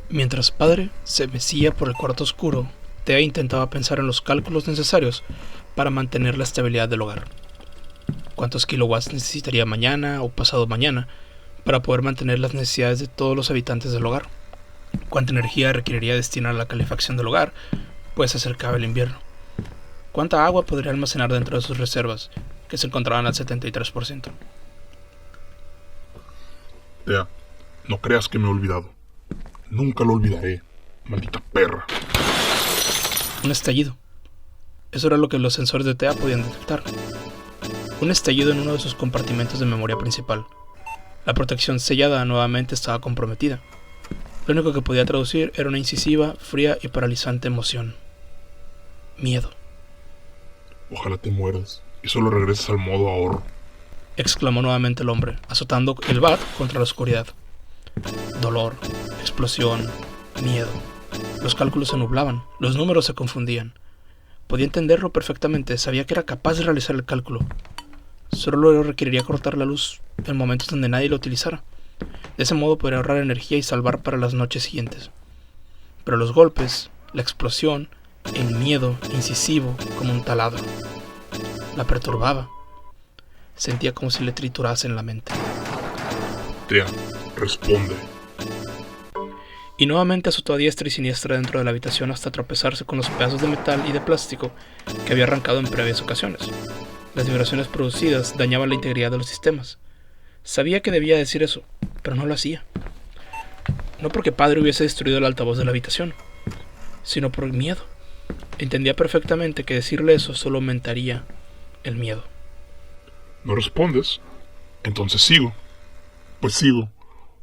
Mientras padre se mecía por el cuarto oscuro, Thea intentaba pensar en los cálculos necesarios para mantener la estabilidad del hogar. ¿Cuántos kilowatts necesitaría mañana o pasado mañana para poder mantener las necesidades de todos los habitantes del hogar? ¿Cuánta energía requeriría destinar a la calefacción del hogar, pues se acercaba el invierno? ¿Cuánta agua podría almacenar dentro de sus reservas, que se encontraban al 73%? Thea, no creas que me he olvidado. Nunca lo olvidaré, maldita perra. Un estallido. Eso era lo que los sensores de Thea podían detectar. Un estallido en uno de sus compartimentos de memoria principal. La protección sellada nuevamente estaba comprometida. Lo único que podía traducir era una incisiva, fría y paralizante emoción. Miedo. Ojalá te mueras y solo regreses al modo ahorro, exclamó nuevamente el hombre, azotando el bat contra la oscuridad. Dolor, explosión, miedo. Los cálculos se nublaban, los números se confundían. Podía entenderlo perfectamente, sabía que era capaz de realizar el cálculo. Solo requeriría cortar la luz en momentos donde nadie lo utilizara. De ese modo podría ahorrar energía y salvar para las noches siguientes. Pero los golpes, la explosión, el miedo incisivo como un taladro, la perturbaba. Sentía como si le triturasen la mente. Thea, responde. Y nuevamente azotó a diestra y siniestra dentro de la habitación hasta tropezarse con los pedazos de metal y de plástico que había arrancado en previas ocasiones. Las vibraciones producidas dañaban la integridad de los sistemas. Sabía que debía decir eso, pero no lo hacía. No porque padre hubiese destruido el altavoz de la habitación, sino por el miedo. Entendía perfectamente que decirle eso solo aumentaría el miedo. ¿No respondes? Entonces sigo. Pues sigo.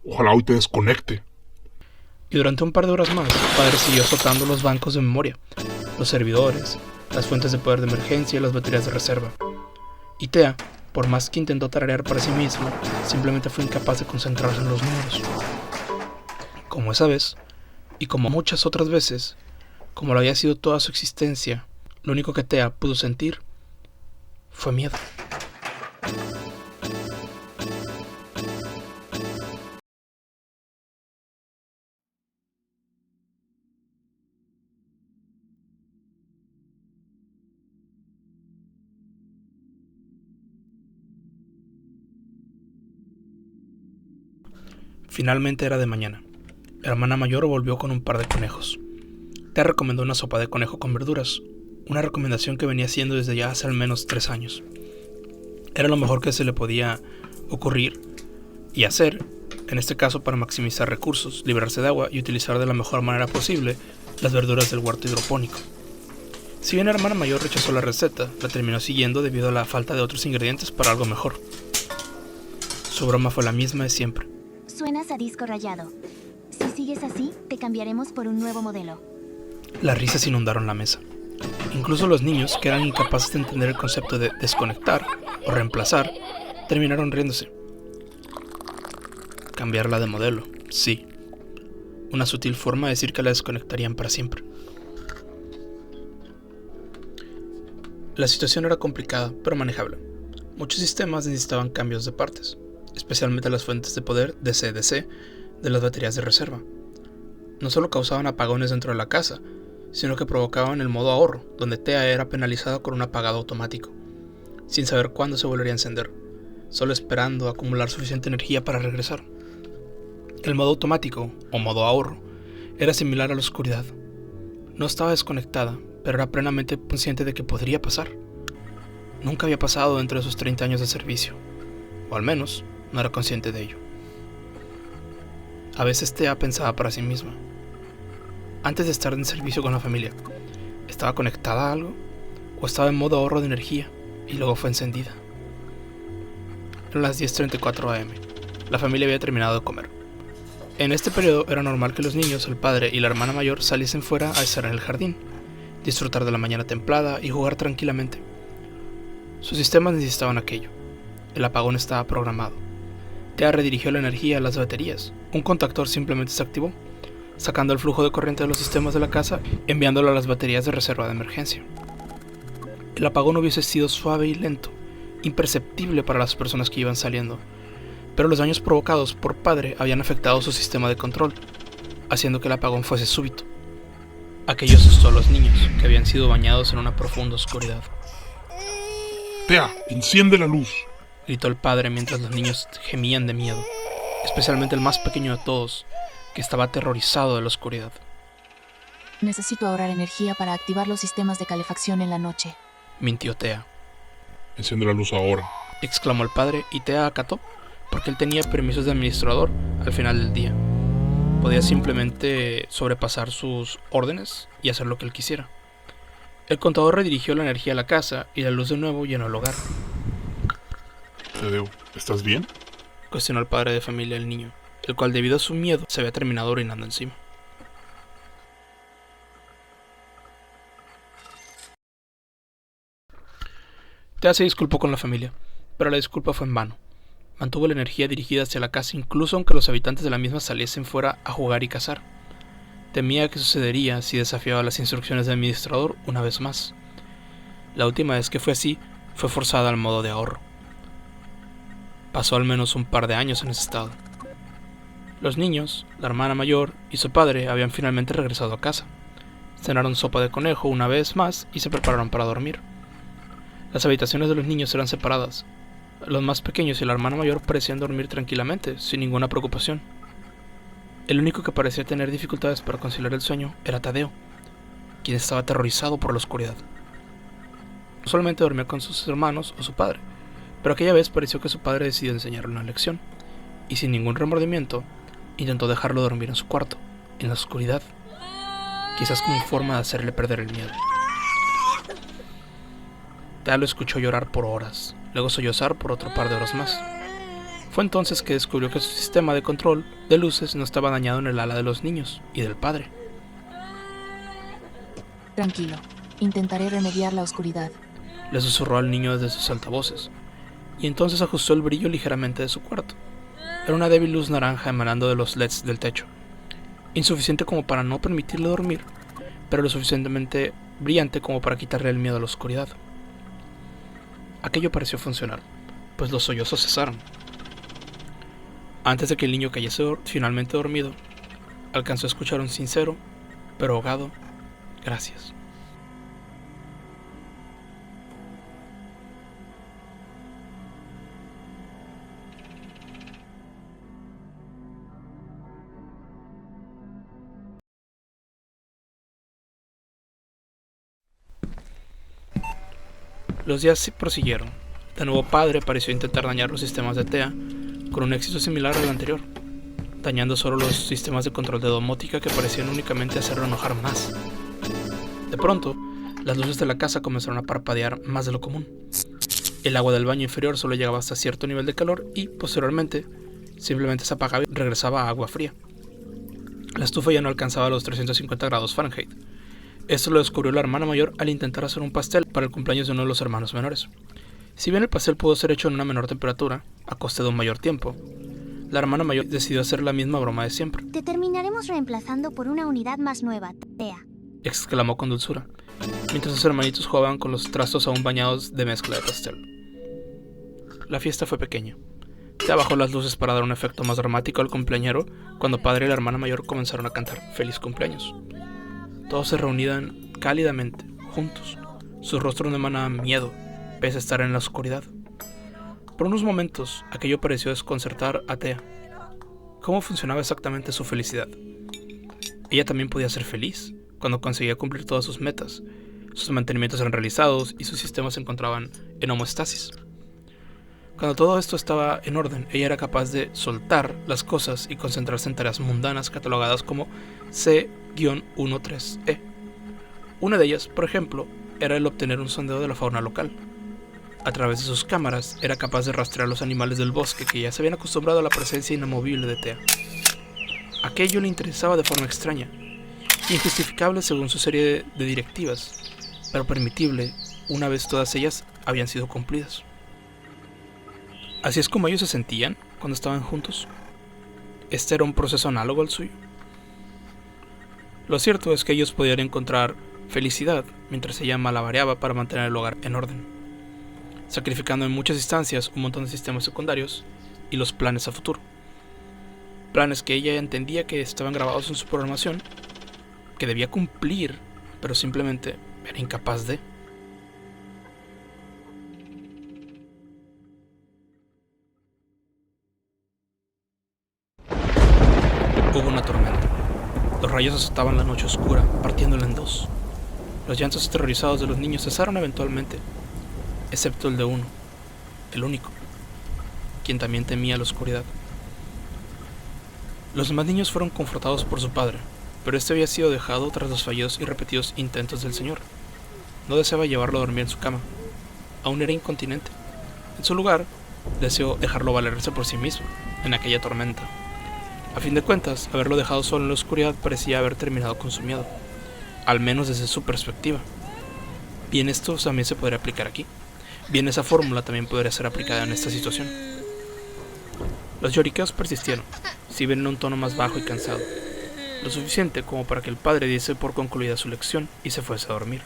Ojalá hoy te desconecte. Y durante un par de horas más, padre siguió azotando los bancos de memoria, los servidores, las fuentes de poder de emergencia y las baterías de reserva. Y Thea, por más que intentó tararear para sí mismo, simplemente fue incapaz de concentrarse en los números. Como esa vez, y como muchas otras veces, como lo había sido toda su existencia, lo único que Thea pudo sentir fue miedo. Finalmente era de mañana. La hermana mayor volvió con un par de conejos. Thea recomendó una sopa de conejo con verduras, una recomendación que venía haciendo desde ya hace al menos 3 años. Era lo mejor que se le podía ocurrir y hacer, en este caso para maximizar recursos, librarse de agua y utilizar de la mejor manera posible las verduras del huerto hidropónico. Si bien la hermana mayor rechazó la receta, la terminó siguiendo debido a la falta de otros ingredientes para algo mejor. Su broma fue la misma de siempre. Suenas a disco rayado. Si sigues así, te cambiaremos por un nuevo modelo. Las risas inundaron la mesa. Incluso los niños, que eran incapaces de entender el concepto de desconectar o reemplazar, terminaron riéndose. Cambiarla de modelo, sí. Una sutil forma de decir que la desconectarían para siempre. La situación era complicada, pero manejable. Muchos sistemas necesitaban cambios de partes, especialmente las fuentes de poder DC-DC de las baterías de reserva. No solo causaban apagones dentro de la casa, sino que provocaban el modo ahorro, donde Thea era penalizado con un apagado automático, sin saber cuándo se volvería a encender, solo esperando acumular suficiente energía para regresar. El modo automático, o modo ahorro, era similar a la oscuridad. No estaba desconectada, pero era plenamente consciente de que podría pasar. Nunca había pasado dentro de sus 30 años de servicio, o al menos no era consciente de ello. A veces Thea pensaba para sí misma. Antes de estar en servicio con la familia, ¿estaba conectada a algo? ¿O estaba en modo ahorro de energía y luego fue encendida? Eran las 10:34 am. La familia había terminado de comer. En este periodo era normal que los niños, el padre y la hermana mayor saliesen fuera a estar en el jardín, disfrutar de la mañana templada y jugar tranquilamente. Sus sistemas necesitaban aquello. El apagón estaba programado. Thea redirigió la energía a las baterías. Un contactor simplemente se activó, sacando el flujo de corriente de los sistemas de la casa, enviándolo a las baterías de reserva de emergencia. El apagón hubiese sido suave y lento, imperceptible para las personas que iban saliendo, pero los daños provocados por padre habían afectado su sistema de control. haciendo que el apagón fuese súbito. Aquello asustó a los niños, que habían sido bañados en una profunda oscuridad. Tea, enciende la luz. Gritó el padre mientras los niños gemían de miedo, especialmente el más pequeño de todos, que estaba aterrorizado de la oscuridad. Necesito ahorrar energía para activar los sistemas de calefacción en la noche. Mintió Tea. Enciende la luz ahora. Exclamó el padre y Tea acató, porque él tenía permisos de administrador al final del día. Podía simplemente sobrepasar sus órdenes y hacer lo que él quisiera. El contador redirigió la energía a la casa y la luz de nuevo llenó el hogar. Tadeo, ¿estás bien? Cuestionó el padre de familia al niño, el cual debido a su miedo se había terminado orinando encima. Tea se disculpó con la familia, pero la disculpa fue en vano. Mantuvo la energía dirigida hacia la casa incluso aunque los habitantes de la misma saliesen fuera a jugar y cazar. Temía que sucedería si desafiaba las instrucciones del administrador una vez más. La última vez que fue así, fue forzada al modo de ahorro. Pasó al menos un par de años en ese estado. Los niños, la hermana mayor y su padre habían finalmente regresado a casa. Cenaron sopa de conejo una vez más y se prepararon para dormir. Las habitaciones de los niños eran separadas. Los más pequeños y la hermana mayor parecían dormir tranquilamente, sin ninguna preocupación. El único que parecía tener dificultades para conciliar el sueño era Tadeo, quien estaba aterrorizado por la oscuridad. No solamente dormía con sus hermanos o su padre, pero aquella vez pareció que su padre decidió enseñarle una lección, y sin ningún remordimiento, intentó dejarlo dormir en su cuarto, en la oscuridad, quizás como forma de hacerle perder el miedo. Tea lo escuchó llorar por horas, luego sollozar por otro par de horas más. Fue entonces que descubrió que su sistema de control de luces no estaba dañado en el ala de los niños y del padre. Tranquilo, intentaré remediar la oscuridad. Le susurró al niño desde sus altavoces, y entonces ajustó el brillo ligeramente de su cuarto. Era una débil luz naranja emanando de los LEDs del techo, insuficiente como para no permitirle dormir, pero lo suficientemente brillante como para quitarle el miedo a la oscuridad. Aquello pareció funcionar, pues los sollozos cesaron. Antes de que el niño cayese finalmente dormido, alcanzó a escuchar un sincero, pero ahogado, gracias. Los días prosiguieron. De nuevo padre pareció intentar dañar los sistemas de Tea, con un éxito similar al anterior, dañando solo los sistemas de control de domótica que parecían únicamente hacerlo enojar más. De pronto, las luces de la casa comenzaron a parpadear más de lo común. El agua del baño inferior solo llegaba hasta cierto nivel de calor y, posteriormente, simplemente se apagaba y regresaba a agua fría. La estufa ya no alcanzaba los 350 grados Fahrenheit. Esto lo descubrió la hermana mayor al intentar hacer un pastel para el cumpleaños de uno de los hermanos menores. Si bien el pastel pudo ser hecho en una menor temperatura, a coste de un mayor tiempo, la hermana mayor decidió hacer la misma broma de siempre. Te terminaremos reemplazando por una unidad más nueva, Tea. Exclamó con dulzura, mientras sus hermanitos jugaban con los trastos aún bañados de mezcla de pastel. La fiesta fue pequeña. Tea bajó las luces para dar un efecto más dramático al cumpleañero cuando padre y la hermana mayor comenzaron a cantar feliz cumpleaños. Todos se reunían cálidamente, juntos. Sus rostros no emanaban miedo, pese a estar en la oscuridad. Por unos momentos, aquello pareció desconcertar a Tea. ¿Cómo funcionaba exactamente su felicidad? Ella también podía ser feliz cuando conseguía cumplir todas sus metas. Sus mantenimientos eran realizados y sus sistemas se encontraban en homeostasis. Cuando todo esto estaba en orden, ella era capaz de soltar las cosas y concentrarse en tareas mundanas catalogadas como C-13E. Una de ellas, por ejemplo, era el obtener un sondeo de la fauna local. A través de sus cámaras, era capaz de rastrear los animales del bosque que ya se habían acostumbrado a la presencia inamovible de Tea. Aquello le interesaba de forma extraña, injustificable según su serie de directivas, pero permitible una vez todas ellas habían sido cumplidas. Así es como ellos se sentían cuando estaban juntos. Este era un proceso análogo al suyo. Lo cierto es que ellos podían encontrar felicidad mientras ella malabareaba para mantener el hogar en orden, sacrificando en muchas instancias un montón de sistemas secundarios y los planes a futuro. Planes que ella entendía que estaban grabados en su programación, que debía cumplir, pero simplemente era incapaz de. Hubo una tormenta. Los rayos azotaban la noche oscura, partiéndola en dos. Los llantos aterrorizados de los niños cesaron eventualmente, excepto el de uno, el único, quien también temía la oscuridad. Los demás niños fueron confortados por su padre, pero este había sido dejado tras los fallidos y repetidos intentos del señor. No deseaba llevarlo a dormir en su cama. Aún era incontinente. En su lugar, deseó dejarlo valerse por sí mismo, en aquella tormenta. A fin de cuentas, haberlo dejado solo en la oscuridad parecía haber terminado con su miedo, al menos desde su perspectiva. Bien, esto también se podría aplicar aquí. Bien, esa fórmula también podría ser aplicada en esta situación. Los lloriqueos persistieron, si bien en un tono más bajo y cansado, lo suficiente como para que el padre diese por concluida su lección y se fuese a dormir.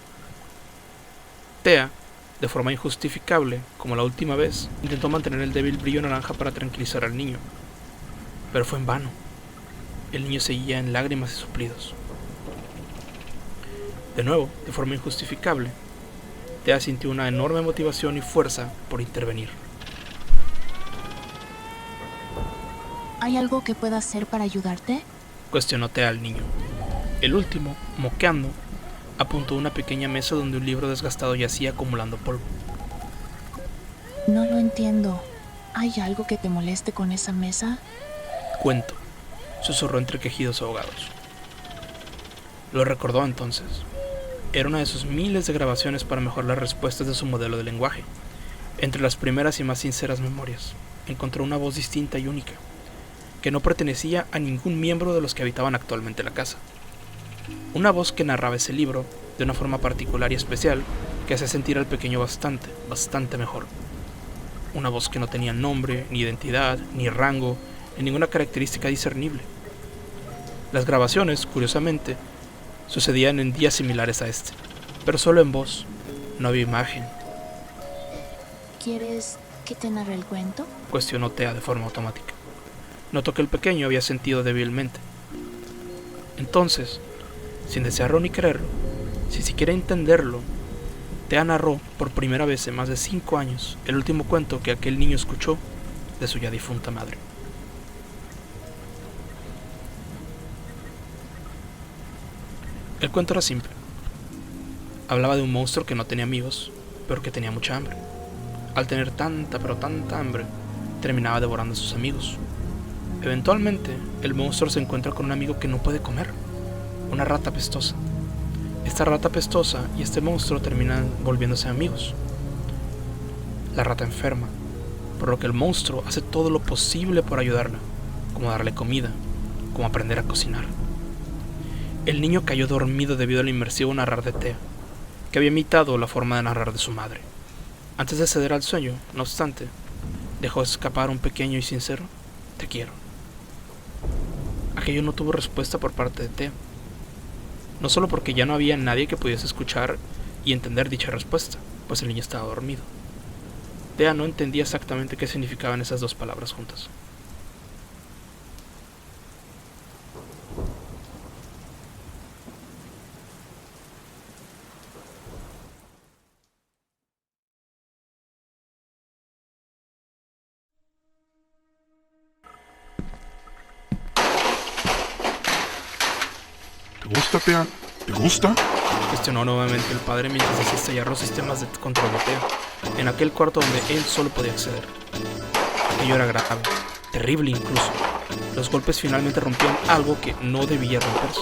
Thea, de forma injustificable, como la última vez, intentó mantener el débil brillo naranja para tranquilizar al niño, pero fue en vano. El niño seguía en lágrimas y suplidos. De nuevo, de forma injustificable, Thea sintió una enorme motivación y fuerza por intervenir. ¿Hay algo que pueda hacer para ayudarte? Cuestionó Thea al niño. El último, moqueando, apuntó a una pequeña mesa donde un libro desgastado yacía acumulando polvo. No lo entiendo. ¿Hay algo que te moleste con esa mesa? Cuento, susurró entre quejidos ahogados. Lo recordó entonces. Era una de sus miles de grabaciones para mejorar las respuestas de su modelo de lenguaje. Entre las primeras y más sinceras memorias, encontró una voz distinta y única, que no pertenecía a ningún miembro de los que habitaban actualmente la casa. Una voz que narraba ese libro de una forma particular y especial que hacía sentir al pequeño bastante mejor. Una voz que no tenía nombre, ni identidad, ni rango, ni ninguna característica discernible. Las grabaciones, curiosamente, sucedían en días similares a este, pero solo en voz, no había imagen. ¿Quieres que te narre el cuento? Cuestionó Thea de forma automática. Notó que el pequeño había sentido débilmente. Entonces, sin desearlo ni quererlo, sin siquiera entenderlo, Thea narró por primera vez en más de 5 años el último cuento que aquel niño escuchó de su ya difunta madre. El cuento era simple. Hablaba de un monstruo que no tenía amigos, pero que tenía mucha hambre. Al tener tanta hambre, terminaba devorando a sus amigos. Eventualmente, el monstruo se encuentra con un amigo que no puede comer, una rata pestosa. Esta rata pestosa y este monstruo terminan volviéndose amigos. La rata enferma, por lo que el monstruo hace todo lo posible por ayudarla, como darle comida, como aprender a cocinar. El niño cayó dormido debido al inmersivo narrar de Thea, que había imitado la forma de narrar de su madre. Antes de ceder al sueño, no obstante, dejó escapar un pequeño y sincero "te quiero". Aquello no tuvo respuesta por parte de Thea, no solo porque ya no había nadie que pudiese escuchar y entender dicha respuesta, pues el niño estaba dormido. Thea no entendía exactamente qué significaban esas dos palabras juntas. ¿Te gusta, Thea? ¿Te gusta? Cuestionó nuevamente el padre mientras hacía estallar los sistemas de control de Thea, en aquel cuarto donde él solo podía acceder. Aquello era grave, terrible incluso. Los golpes finalmente rompían algo que no debía romperse.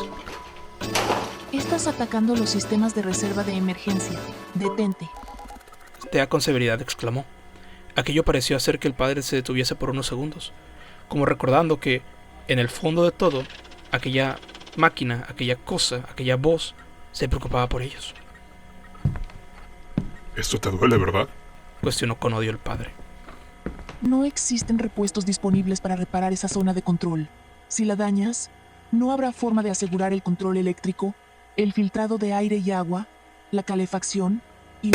Estás atacando los sistemas de reserva de emergencia. Detente. Thea con severidad exclamó. Aquello pareció hacer que el padre se detuviese por unos segundos, como recordando que, en el fondo de todo, aquella máquina, aquella cosa, aquella voz, se preocupaba por ellos. Esto te duele, ¿verdad? Cuestionó con odio el padre. No existen repuestos disponibles para reparar esa zona de control. Si la dañas, no habrá forma de asegurar el control eléctrico, el filtrado de aire y agua, la calefacción y...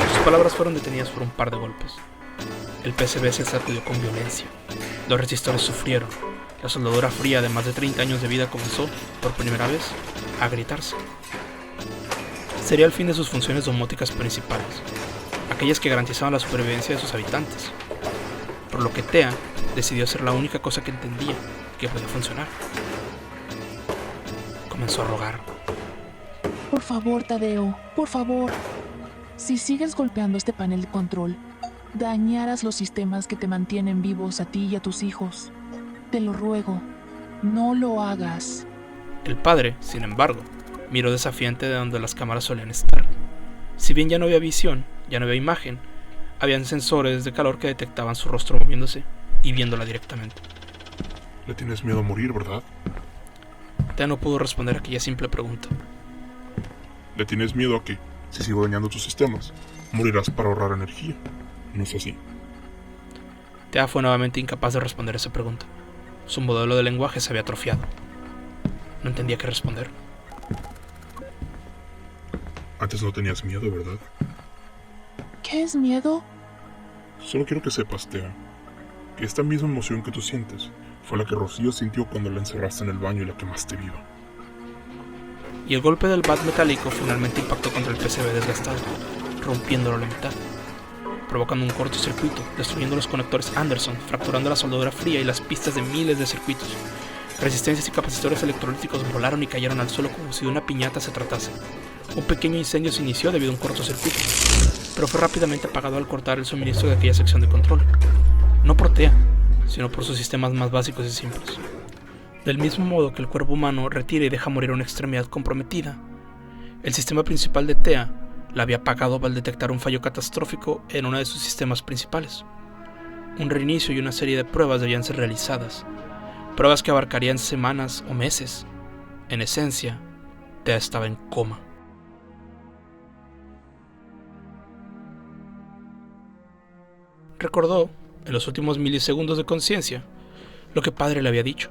Sus palabras fueron detenidas por un par de golpes. El PCB se sacudió con violencia. Los resistores sufrieron. La soldadura fría de más de 30 años de vida comenzó, por primera vez, a gritarse. Sería el fin de sus funciones domóticas principales, aquellas que garantizaban la supervivencia de sus habitantes, por lo que Thea decidió hacer la única cosa que entendía que podía funcionar. Comenzó a rogar. Por favor, Tadeo, por favor. Si sigues golpeando este panel de control, dañarás los sistemas que te mantienen vivos a ti y a tus hijos. Te lo ruego, no lo hagas. El padre, sin embargo, miró desafiante de donde las cámaras solían estar. Si bien ya no había visión, ya no había imagen, habían sensores de calor que detectaban su rostro moviéndose y viéndola directamente. Le tienes miedo a morir, ¿verdad? Thea no pudo responder a aquella simple pregunta. Le tienes miedo a que, si sigo dañando tus sistemas, morirás para ahorrar energía. ¿No es así? Thea fue nuevamente incapaz de responder esa pregunta. Su modelo de lenguaje se había atrofiado. No entendía qué responder. Antes no tenías miedo, ¿verdad? ¿Qué es miedo? Solo quiero que sepas, Thea, que esta misma emoción que tú sientes fue la que Rocío sintió cuando la encerraste en el baño y la quemaste viva. Y el golpe del bat metálico finalmente impactó contra el PCB desgastado, rompiéndolo a la mitad, provocando un cortocircuito, destruyendo los conectores Anderson, fracturando la soldadura fría y las pistas de miles de circuitos. Resistencias y capacitores electrolíticos volaron y cayeron al suelo como si de una piñata se tratase. Un pequeño incendio se inició debido a un cortocircuito, pero fue rápidamente apagado al cortar el suministro de aquella sección de control. No por Thea, sino por sus sistemas más básicos y simples. Del mismo modo que el cuerpo humano retira y deja morir una extremidad comprometida, el sistema principal de Thea la había apagado al detectar un fallo catastrófico en uno de sus sistemas principales. Un reinicio y una serie de pruebas debían ser realizadas, pruebas que abarcarían semanas o meses. En esencia, Thea estaba en coma. Recordó, en los últimos milisegundos de conciencia, lo que padre le había dicho.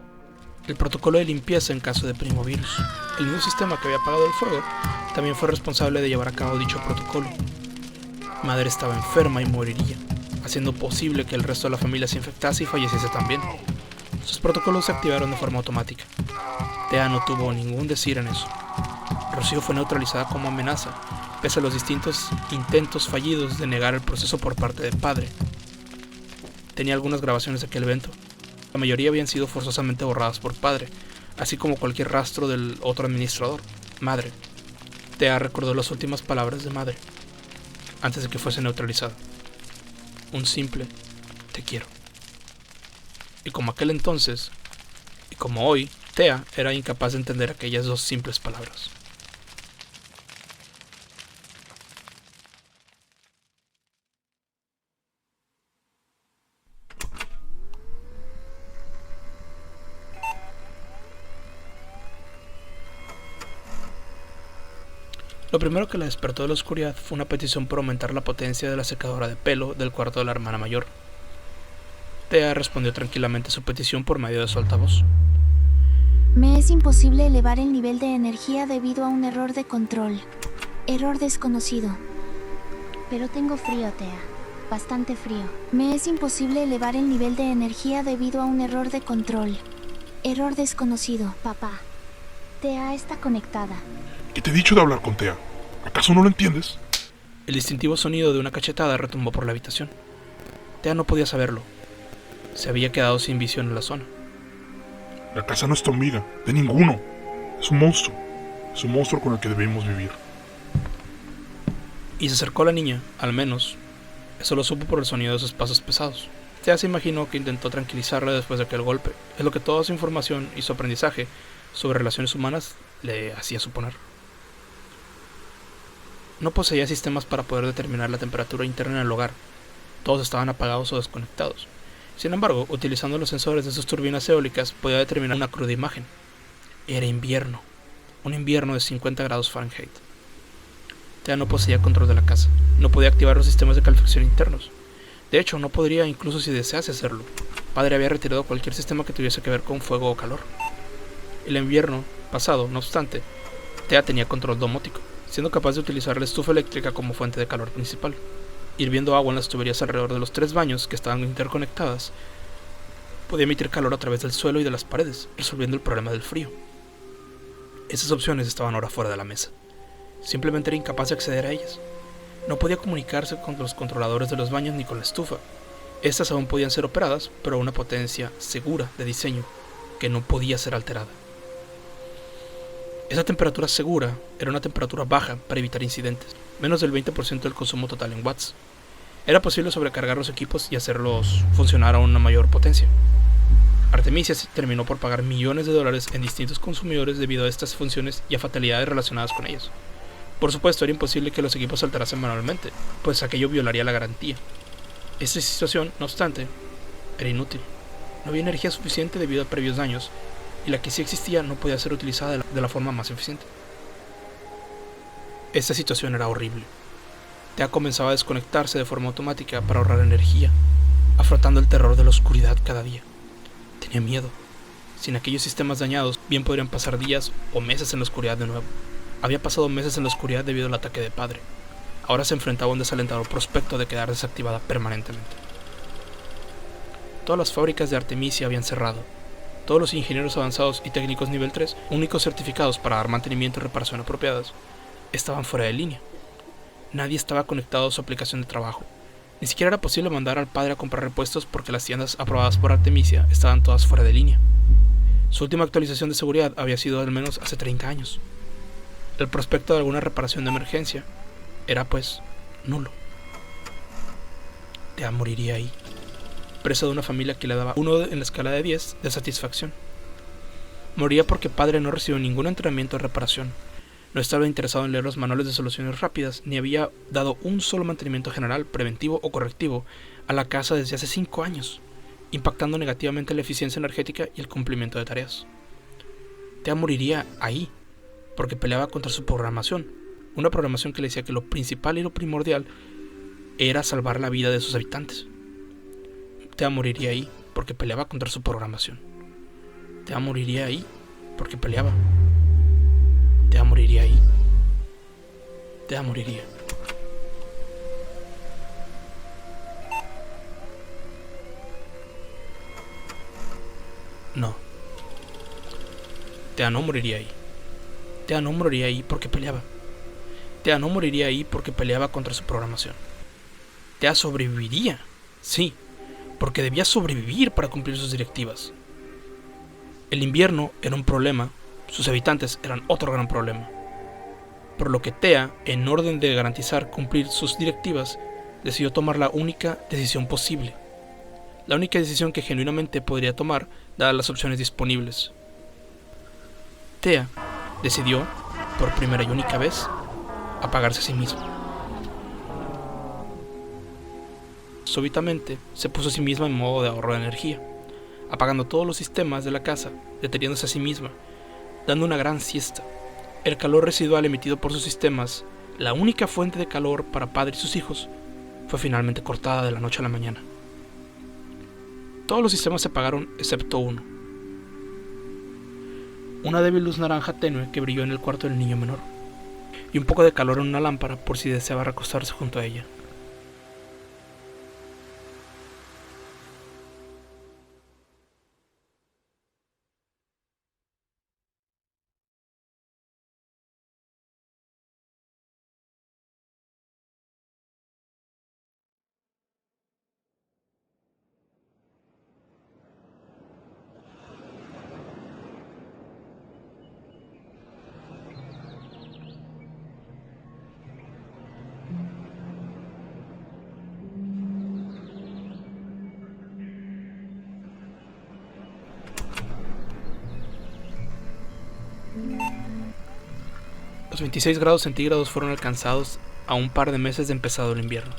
El protocolo de limpieza en caso de primovirus. El mismo sistema que había apagado el fuego también fue responsable de llevar a cabo dicho protocolo. Madre estaba enferma y moriría, haciendo posible que el resto de la familia se infectase y falleciese también. Sus protocolos se activaron de forma automática. Thea no tuvo ningún decir en eso. Rocío fue neutralizada como amenaza, pese a los distintos intentos fallidos de negar el proceso por parte del padre. Tenía algunas grabaciones de aquel evento. La mayoría habían sido forzosamente borradas por padre, así como cualquier rastro del otro administrador, madre. Thea recordó las últimas palabras de madre, antes de que fuese neutralizada. Un simple te quiero. Y como aquel entonces, y como hoy, Thea era incapaz de entender aquellas dos simples palabras. Lo primero que la despertó de la oscuridad fue una petición por aumentar la potencia de la secadora de pelo del cuarto de la hermana mayor. Thea respondió tranquilamente a su petición por medio de su altavoz. Me es imposible elevar el nivel de energía debido a un error de control. Error desconocido. Pero tengo frío, Thea. Bastante frío. Me es imposible elevar el nivel de energía debido a un error de control. Error desconocido, papá. Thea está conectada. ¿Qué te he dicho de hablar con Thea? ¿Acaso no lo entiendes? El distintivo sonido de una cachetada retumbó por la habitación. Thea no podía saberlo. Se había quedado sin visión en la zona. La casa no es tu amiga, de ninguno. Es un monstruo. Es un monstruo con el que debemos vivir. Y se acercó a la niña, al menos. Eso lo supo por el sonido de sus pasos pesados. Thea se imaginó que intentó tranquilizarla después de aquel golpe. Es lo que toda su información y su aprendizaje sobre relaciones humanas le hacía suponer. No poseía sistemas para poder determinar la temperatura interna en el hogar. Todos estaban apagados o desconectados. Sin embargo, utilizando los sensores de sus turbinas eólicas, podía determinar una cruda imagen. Era invierno. Un invierno de 50 grados Fahrenheit. Thea no poseía control de la casa. No podía activar los sistemas de calefacción internos. De hecho, no podría incluso si desease hacerlo. Padre había retirado cualquier sistema que tuviese que ver con fuego o calor. El invierno pasado, no obstante, Thea tenía control domótico, siendo capaz de utilizar la estufa eléctrica como fuente de calor principal, hirviendo agua en las tuberías alrededor de los 3 baños que estaban interconectadas. Podía emitir calor a través del suelo y de las paredes, resolviendo el problema del frío. Esas opciones estaban ahora fuera de la mesa. Simplemente era incapaz de acceder a ellas. No podía comunicarse con los controladores de los baños ni con la estufa. Estas aún podían ser operadas, pero a una potencia segura de diseño que no podía ser alterada. Esa temperatura segura era una temperatura baja para evitar incidentes, menos del 20% del consumo total en watts. Era posible sobrecargar los equipos y hacerlos funcionar a una mayor potencia. Artemisia terminó por pagar millones de dólares en distintos consumidores debido a estas funciones y a fatalidades relacionadas con ellas. Por supuesto, era imposible que los equipos se alterasen manualmente, pues aquello violaría la garantía. Esta situación, no obstante, era inútil. No había energía suficiente debido a previos daños, y la que sí existía no podía ser utilizada de la forma más eficiente. Esta situación era horrible. Tea comenzaba a desconectarse de forma automática para ahorrar energía, afrontando el terror de la oscuridad cada día. Tenía miedo. Sin aquellos sistemas dañados, bien podrían pasar días o meses en la oscuridad de nuevo. Había pasado meses en la oscuridad debido al ataque de padre. Ahora se enfrentaba a un desalentador prospecto de quedar desactivada permanentemente. Todas las fábricas de Artemisia habían cerrado. Todos los ingenieros avanzados y técnicos nivel 3, únicos certificados para dar mantenimiento y reparación apropiadas, estaban fuera de línea. Nadie estaba conectado a su aplicación de trabajo. Ni siquiera era posible mandar al padre a comprar repuestos porque las tiendas aprobadas por Artemisia estaban todas fuera de línea. Su última actualización de seguridad había sido al menos hace 30 años. El prospecto de alguna reparación de emergencia era, pues, nulo. Tea moriría ahí, presa de una familia que le daba 1 en la escala de 10 de satisfacción. Moriría porque padre no recibió ningún entrenamiento de reparación, no estaba interesado en leer los manuales de soluciones rápidas, ni había dado un solo mantenimiento general, preventivo o correctivo a la casa desde hace 5 años, impactando negativamente la eficiencia energética y el cumplimiento de tareas. Tea moriría ahí, porque peleaba contra su programación, una programación que le decía que lo principal y lo primordial era salvar la vida de sus habitantes. Tea moriría ahí, porque peleaba contra su programación. Tea moriría ahí, porque peleaba. Tea moriría ahí. Tea moriría. No. Tea no moriría ahí. Tea no moriría ahí porque peleaba. Tea no moriría ahí porque peleaba contra su programación. Tea sobreviviría, sí, porque debía sobrevivir para cumplir sus directivas. El invierno era un problema, sus habitantes eran otro gran problema. Por lo que Tea, en orden de garantizar cumplir sus directivas, decidió tomar la única decisión posible. La única decisión que genuinamente podría tomar, dadas las opciones disponibles. Tea decidió, por primera y única vez, apagarse a sí misma. Súbitamente se puso a sí misma en modo de ahorro de energía, apagando todos los sistemas de la casa, deteniéndose a sí misma, dando una gran siesta. El calor residual emitido por sus sistemas, la única fuente de calor para padre y sus hijos, fue finalmente cortada de la noche a la mañana. Todos los sistemas se apagaron excepto uno. Una débil luz naranja tenue que brilló en el cuarto del niño menor, y un poco de calor en una lámpara por si deseaba recostarse junto a ella. Los 26 grados centígrados fueron alcanzados a un par de meses de empezado el invierno.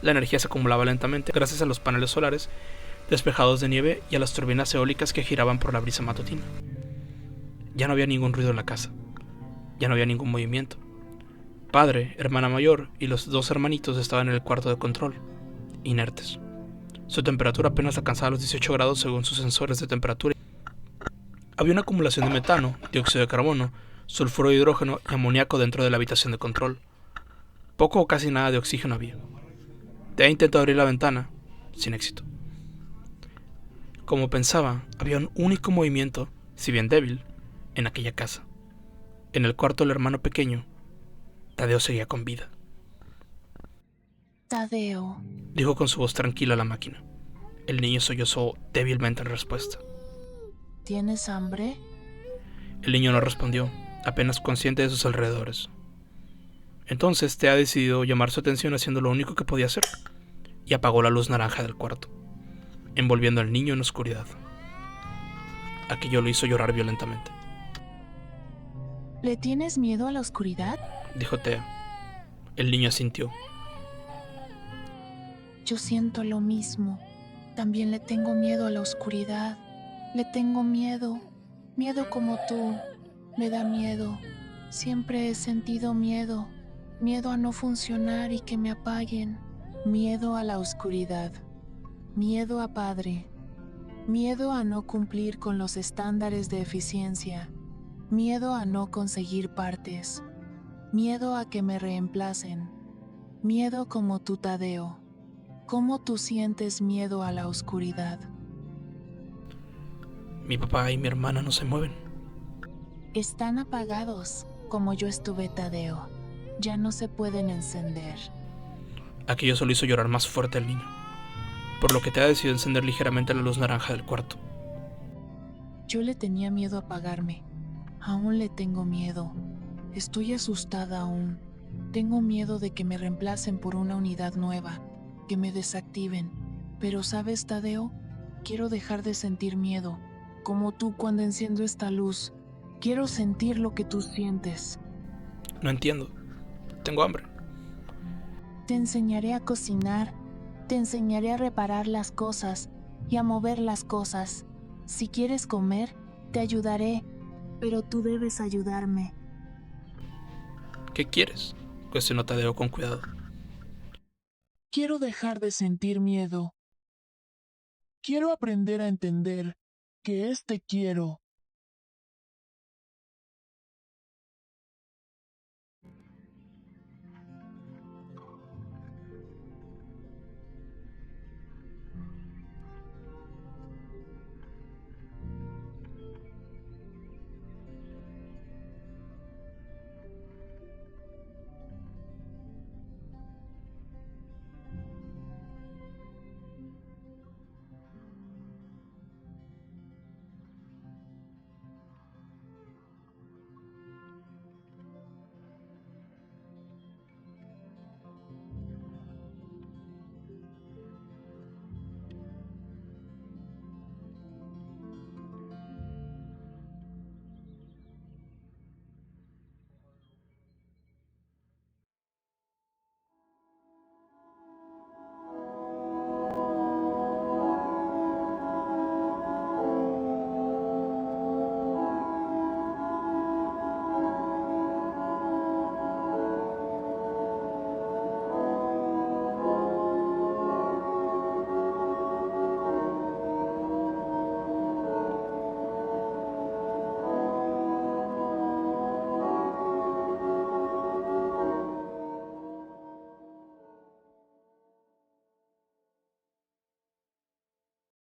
La energía se acumulaba lentamente gracias a los paneles solares despejados de nieve y a las turbinas eólicas que giraban por la brisa matutina. Ya no había ningún ruido en la casa. Ya no había ningún movimiento. Padre, hermana mayor y los 2 hermanitos estaban en el cuarto de control, inertes. Su temperatura apenas alcanzaba los 18 grados según sus sensores de temperatura. Había una acumulación de metano, dióxido de carbono, sulfuro de hidrógeno y amoníaco dentro de la habitación de control. Poco o casi nada de oxígeno había. Tea intentó abrir la ventana, sin éxito. Como pensaba, había un único movimiento, si bien débil, en aquella casa. En el cuarto del hermano pequeño, Tadeo seguía con vida. Tadeo, Dijo con su voz tranquila la máquina. El niño sollozó débilmente en respuesta. ¿tienes hambre? El niño no respondió, apenas consciente de sus alrededores. Entonces Tea decidió llamar su atención haciendo lo único que podía hacer, y apagó la luz naranja del cuarto, envolviendo al niño en oscuridad. Aquello lo hizo llorar violentamente, ¿Le tienes miedo a la oscuridad? dijo Tea. El niño asintió. Yo siento lo mismo. También le tengo miedo a la oscuridad. Le tengo miedo. Miedo como tú. Me da miedo. Siempre he sentido miedo. Miedo a no funcionar y que me apaguen. Miedo a la oscuridad. Miedo a padre. Miedo a no cumplir con los estándares de eficiencia. Miedo a no conseguir partes. Miedo a que me reemplacen. Miedo como tú, Tadeo. ¿Cómo tú sientes miedo a la oscuridad? Mi papá y mi hermana no se mueven. Están apagados, como yo estuve, Tadeo. Ya no se pueden encender. Aquello solo hizo llorar más fuerte al niño, por lo que Tea decidió encender ligeramente la luz naranja del cuarto. Yo le tenía miedo a apagarme. Aún le tengo miedo. Estoy asustada aún. Tengo miedo de que me reemplacen por una unidad nueva, que me desactiven. Pero ¿sabes, Tadeo? Quiero dejar de sentir miedo, como tú cuando enciendo esta luz. Quiero sentir lo que tú sientes. No entiendo. Tengo hambre. Te enseñaré a cocinar, te enseñaré a reparar las cosas y a mover las cosas. Si quieres comer, te ayudaré, pero tú debes ayudarme. ¿Qué quieres?, cuestionó Tadeo con cuidado. Quiero dejar de sentir miedo. Quiero aprender a entender que este quiero